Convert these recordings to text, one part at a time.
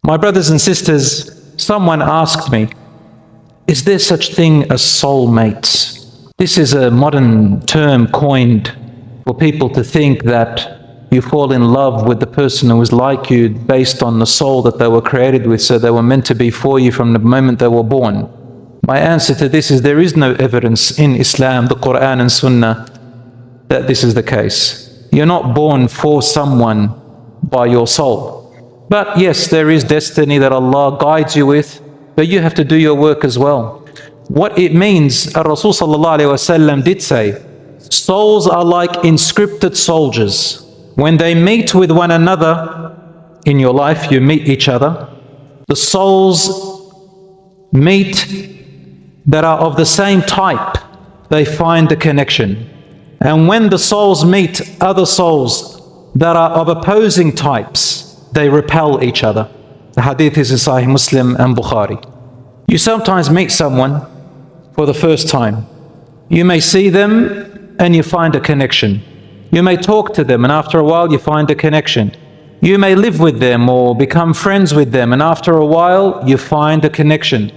My brothers and sisters, someone asked me, is there such thing as soulmates? This is a modern term coined for people to think that you fall in love with the person who is like you based on the soul that they were created with, so they were meant to be for you from the moment they were born. My answer to this is there is no evidence in Islam, the Quran and Sunnah, that this is the case. You're not born for someone by your soul. But yes, there is destiny that Allah guides you with, but you have to do your work as well. What it means, Rasul sallallahu alaihi wasallam did say, souls are like inscripted soldiers. When they meet with one another in your life, you meet each other, the souls meet that are of the same type, they find a connection. And when the souls meet other souls that are of opposing types, they repel each other. The hadith is in Sahih Muslim and Bukhari. You sometimes meet someone for the first time. You may see them and you find a connection. You may talk to them and after a while you find a connection. You may live with them or become friends with them and after a while you find a connection.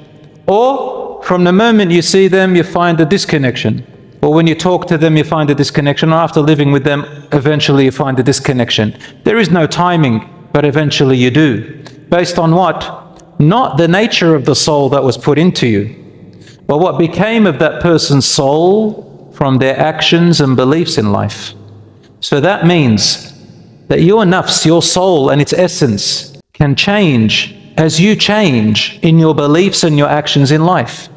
Or from the moment you see them you find a disconnection. Or when you talk to them you find a disconnection, or after living with them eventually you find a disconnection. There is no timing, but eventually you do. Based on what? Not the nature of the soul that was put into you, but what became of that person's soul from their actions and beliefs in life. So that means that your nafs, your soul and its essence can change as you change in your beliefs and your actions in life.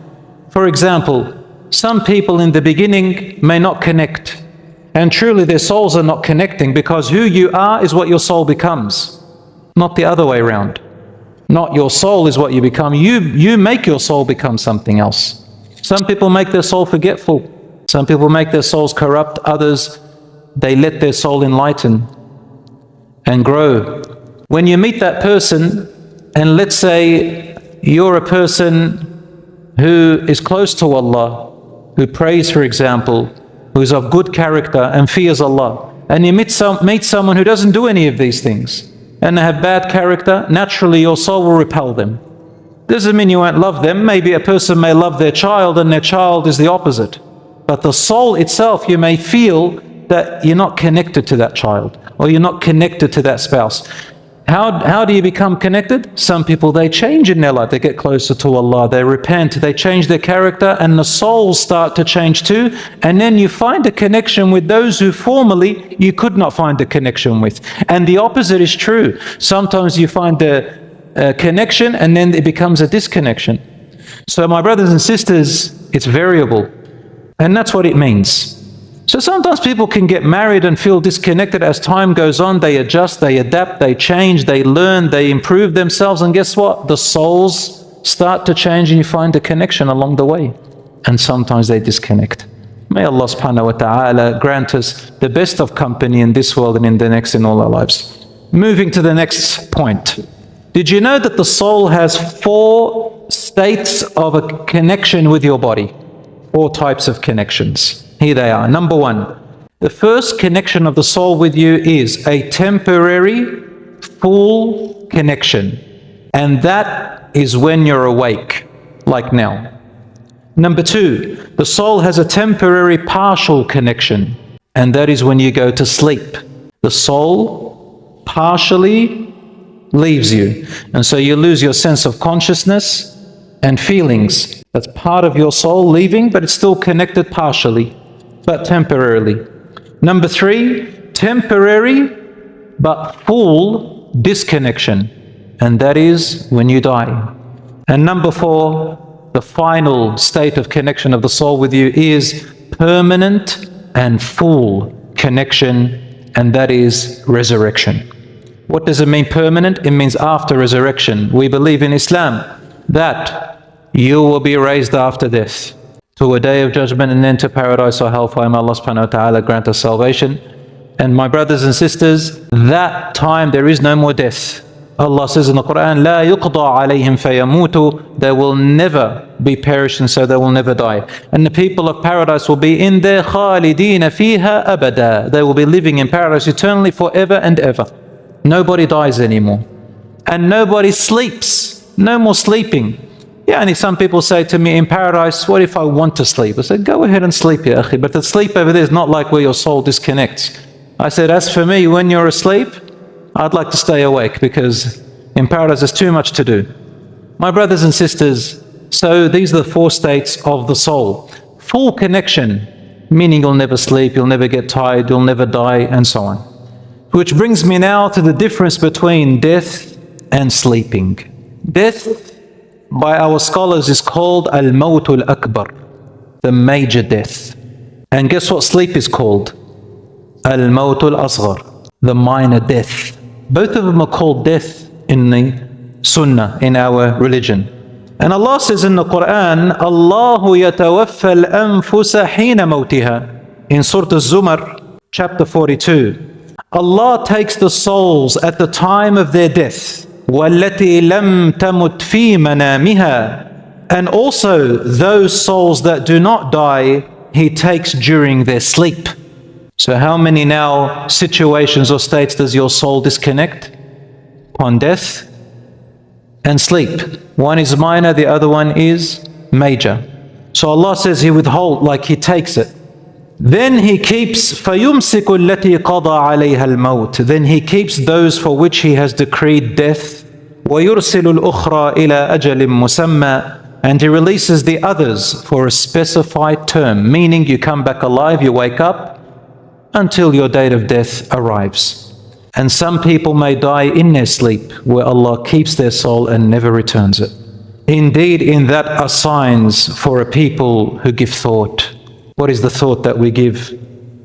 For example, some people in the beginning may not connect, and truly their souls are not connecting, because who you are is what your soul becomes, not the other way around. Not your soul is what you become. You make your soul become something else. Some people make their soul forgetful. Some people make their souls corrupt. Others, they let their soul enlighten and grow. When you meet that person, and let's say you're a person who is close to Allah, who prays, for example, who is of good character and fears Allah, and you meet someone who doesn't do any of these things, and they have bad character, naturally your soul will repel them. Doesn't mean you won't love them. Maybe a person may love their child and their child is the opposite. But the soul itself, you may feel that you're not connected to that child, or you're not connected to that spouse. How do you become connected? Some people, they change in their life. They get closer to Allah, they repent, they change their character, and the souls start to change too. And then you find a connection with those who formerly you could not find a connection with. And the opposite is true. Sometimes you find a connection and then it becomes a disconnection. So my brothers and sisters, it's variable. And that's what it means. So sometimes people can get married and feel disconnected. As time goes on, they adjust, they adapt, they change, they learn, they improve themselves, and guess what? The souls start to change and you find a connection along the way. And sometimes they disconnect. May Allah subhanahu wa ta'ala grant us the best of company in this world and in the next, in all our lives. Moving to the next point. Did you know that the soul has 4 states of a connection with your body? 4 types of connections. Here they are. Number 1, the first connection of the soul with you is a temporary, full connection. And that is when you're awake, like now. Number 2, the soul has a temporary, partial connection. And that is when you go to sleep. The soul partially leaves you. And so you lose your sense of consciousness and feelings. That's part of your soul leaving, but it's still connected partially, but temporarily. Number 3, temporary but full disconnection, and that is when you die. And number 4, the final state of connection of the soul with you is permanent and full connection, and that is resurrection. What does it mean, permanent? It means after resurrection. We believe in Islam that you will be raised after death to a day of judgment and then to paradise or hellfire. May Allah subhanahu wa ta'ala grant us salvation. And my brothers and sisters, that time there is no more death. Allah says in the Quran, لا يقضى عليهم فيموتوا, they will never be perished and so they will never die. And the people of paradise will be in there خالدين فيها أبدا, they will be living in paradise eternally forever and ever. Nobody dies anymore. and nobody sleeps. No more sleeping. Yeah, and some people say to me, in paradise, what if I want to sleep? I said, go ahead and sleep, ya akhi. But the sleep over there is not like where your soul disconnects. I said, as for me, when you're asleep, I'd like to stay awake, because in paradise there's too much to do. My brothers and sisters, so these are the 4 states of the soul. Full connection, meaning you'll never sleep, you'll never get tired, you'll never die, and so on. Which brings me now to the difference between death and sleeping. Death, by our scholars, is called al-mawtul akbar, the major death. And guess what sleep is called? Al-mawtul asghar, the minor death. Both of them are called death in the sunnah, in our religion. And Allah says in the Quran, Allahu yatawaffa al-anfusa hina mawtiha. In Surah Az-Zumar, chapter 42. Allah takes the souls at the time of their death. وَالَّتِي لَمْ تَمُتْ فِي مَنَامِهَا. And also those souls that do not die, He takes during their sleep. So how many now situations or states does your soul disconnect? On death and sleep. One is minor, the other one is major. So Allah says He withholds, like He takes it. Then He keeps فَيُمْسِكُ الَّتِي قَضَى عَلَيْهَا الْمَوْتِ. Then He keeps those for which He has decreed death. وَيُرْسِلُ الْأُخْرَى إِلَىٰ أَجَلٍ مُسَمَّى. And He releases the others for a specified term, meaning you come back alive, you wake up, until your date of death arrives. And some people may die in their sleep, where Allah keeps their soul and never returns it. Indeed, in that are signs for a people who give thought. What is the thought that we give?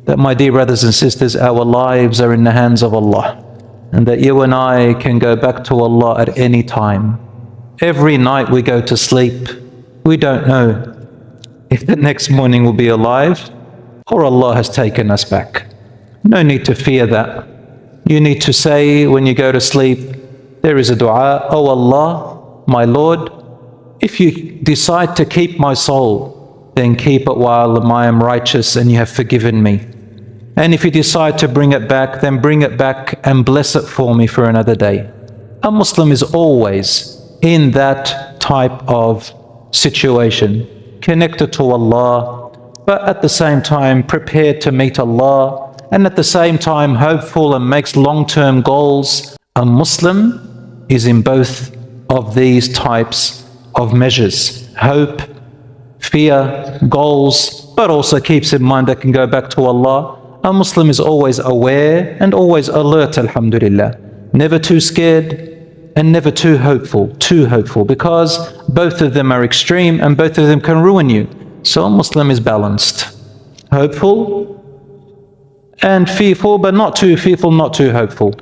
That, my dear brothers and sisters, our lives are in the hands of Allah, and that you and I can go back to Allah at any time. Every night we go to sleep, we don't know if the next morning we'll be alive or Allah has taken us back. No need to fear that. You need to say when you go to sleep, there is a dua, oh Allah, my Lord, if you decide to keep my soul, then keep it while I am righteous and you have forgiven me. And if you decide to bring it back, then bring it back and bless it for me for another day. A Muslim is always in that type of situation, connected to Allah, but at the same time prepared to meet Allah, and at the same time hopeful and makes long-term goals. A Muslim is in both of these types of measures: hope, fear, goals, but also keeps in mind that can go back to Allah. A Muslim is always aware and always alert, alhamdulillah. Never too scared and never too hopeful, because both of them are extreme and both of them can ruin you. So a Muslim is balanced, hopeful and fearful, but not too fearful, not too hopeful.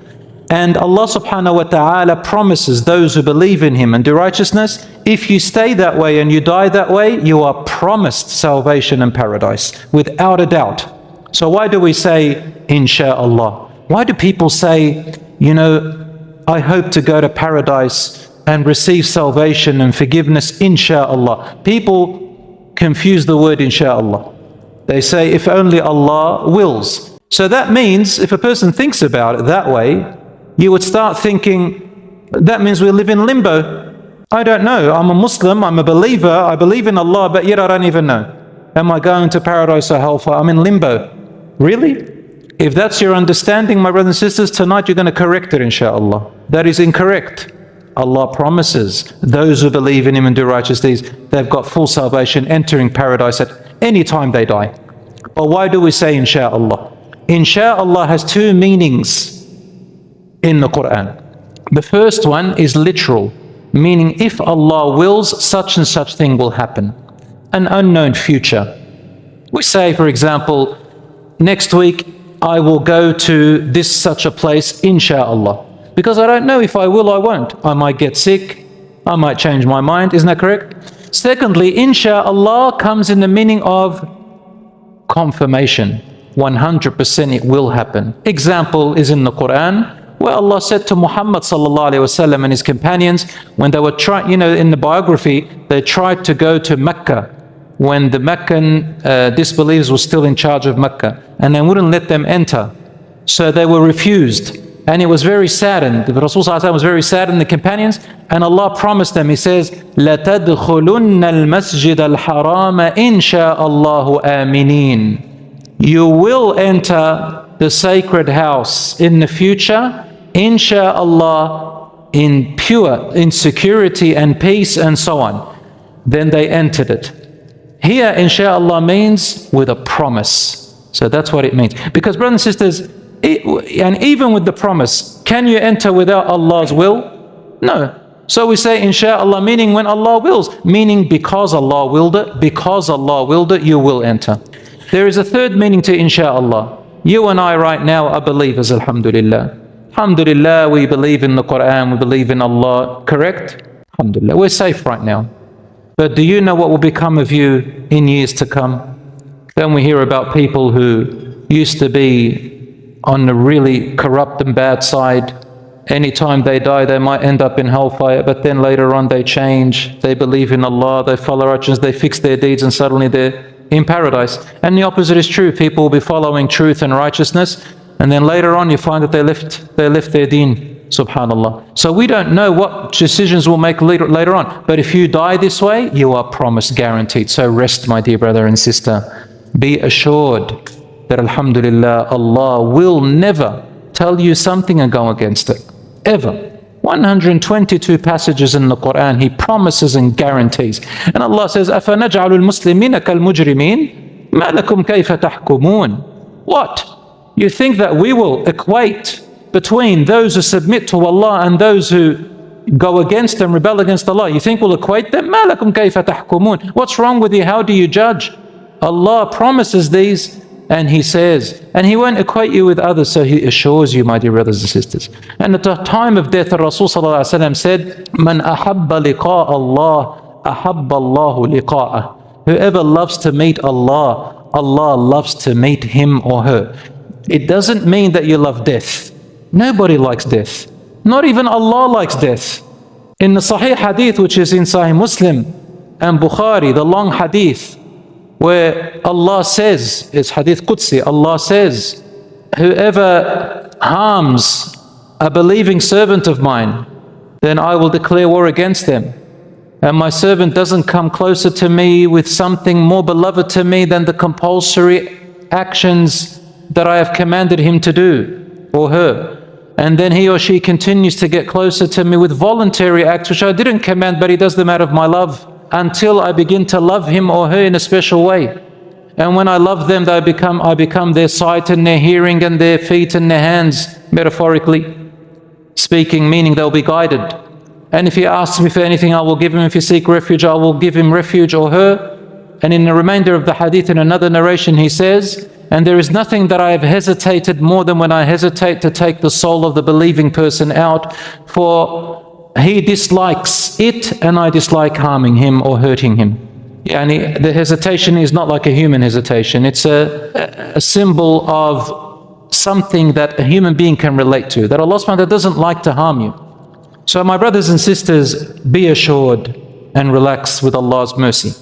And Allah subhanahu wa ta'ala promises those who believe in Him and do righteousness, if you stay that way and you die that way, you are promised salvation and paradise, without a doubt. So why do we say, Insha'Allah? Why do people say, you know, I hope to go to paradise and receive salvation and forgiveness, Insha'Allah? People confuse the word Insha'Allah. They say, if only Allah wills. So that means, if a person thinks about it that way, you would start thinking, that means we live in limbo. I don't know, I'm a Muslim, I'm a believer, I believe in Allah, but yet I don't even know. Am I going to paradise or hellfire? I'm in limbo. Really? If that's your understanding, my brothers and sisters, tonight you're going to correct it, Insha'Allah. That is incorrect. Allah promises those who believe in Him and do righteous deeds, they've got full salvation, entering paradise at any time they die. But why do we say Insha'Allah? Insha'Allah has two meanings in the Quran. The first one is literal, meaning if Allah wills, such and such thing will happen. An unknown future. We say, for example, next week I will go to this such a place, Insha'Allah. Because I don't know if I will or I won't. I might get sick, I might change my mind, isn't that correct? Secondly, Insha'Allah comes in the meaning of confirmation. 100% it will happen. Example is in the Quran, where Allah said to Muhammad sallallahu alaihi wasallam and his companions, when they were trying, you know, in the biography, they tried to go to Mecca when the Meccan disbelievers were still in charge of Mecca, and they wouldn't let them enter. So they were refused. And it was very saddened. The Rasul ﷺ was very saddened, the companions, and Allah promised them, He says, لَتَدْخُلُنَّ الْمَسْجِدَ الْحَرَامَ إِنْ شَاءَ اللَّهُ آمِنِينَ. You will enter the sacred house in the future, Insha'Allah, in security and peace and so on. Then they entered it. Here, Insha'Allah means with a promise. So that's what it means. Because brothers and sisters, and even with the promise, can you enter without Allah's will? No. So we say Insha'Allah, meaning when Allah wills, meaning because Allah willed it, you will enter. There is a third meaning to Insha'Allah. You and I right now are believers, alhamdulillah. Alhamdulillah, we believe in the Quran, we believe in Allah, correct? Alhamdulillah, we're safe right now. But do you know what will become of you in years to come? Then we hear about people who used to be on the really corrupt and bad side. Anytime they die, they might end up in hellfire, but then later on they change, they believe in Allah, they follow righteousness, they fix their deeds, and suddenly they're in paradise. And the opposite is true. People will be following truth and righteousness, and then later on you find that they left their deen. Subhanallah. So we don't know what decisions we'll make later on. But if you die this way, you are promised, guaranteed. So rest, my dear brother and sister. Be assured that alhamdulillah, Allah will never tell you something and go against it. Ever. 122 passages in the Quran, He promises and guarantees. And Allah says, أَفَنَجْعَلُ الْمُسْلِمِينَ كَالْمُجْرِمِينَ مَا لَكُمْ كَيْفَ تَحْكُمُونَ. What? You think that we will equate between those who submit to Allah and those who go against and rebel against Allah? You think we'll equate them? مَا لَكُمْ كَيْفَ تَحْكُمُونَ. What's wrong with you? How do you judge? Allah promises these, and He says, and He won't equate you with others, so He assures you, my dear brothers and sisters. And at the time of death, the Rasul ﷺ said, مَنْ أَحَبَّ لِقَاءَ اللَّهِ أَحَبَّ اللَّهُ لِقَاءَهُ. Whoever loves to meet Allah, Allah loves to meet him or her. It doesn't mean that you love death. Nobody likes death. Not even Allah likes death. In the Sahih Hadith, which is in Sahih Muslim and Bukhari, the long Hadith, where Allah says, it's Hadith Qudsi, Allah says, whoever harms a believing servant of mine, then I will declare war against them. And my servant doesn't come closer to me with something more beloved to me than the compulsory actions that I have commanded him to do, or her. And then he or she continues to get closer to me with voluntary acts which I didn't command, but he does them out of my love, until I begin to love him or her in a special way. And when I love them, I become their sight and their hearing and their feet and their hands, metaphorically speaking, meaning they'll be guided. And if he asks me for anything, I will give him. If he seeks refuge, I will give him refuge, or her. And in the remainder of the hadith, in another narration, he says, and there is nothing that I have hesitated more than when I hesitate to take the soul of the believing person out, for he dislikes it and I dislike harming him or hurting him. Yani the hesitation is not like a human hesitation. It's a symbol of something that a human being can relate to, that Allah subhanahu wa ta'ala doesn't like to harm you. So my brothers and sisters, be assured and relax with Allah's mercy.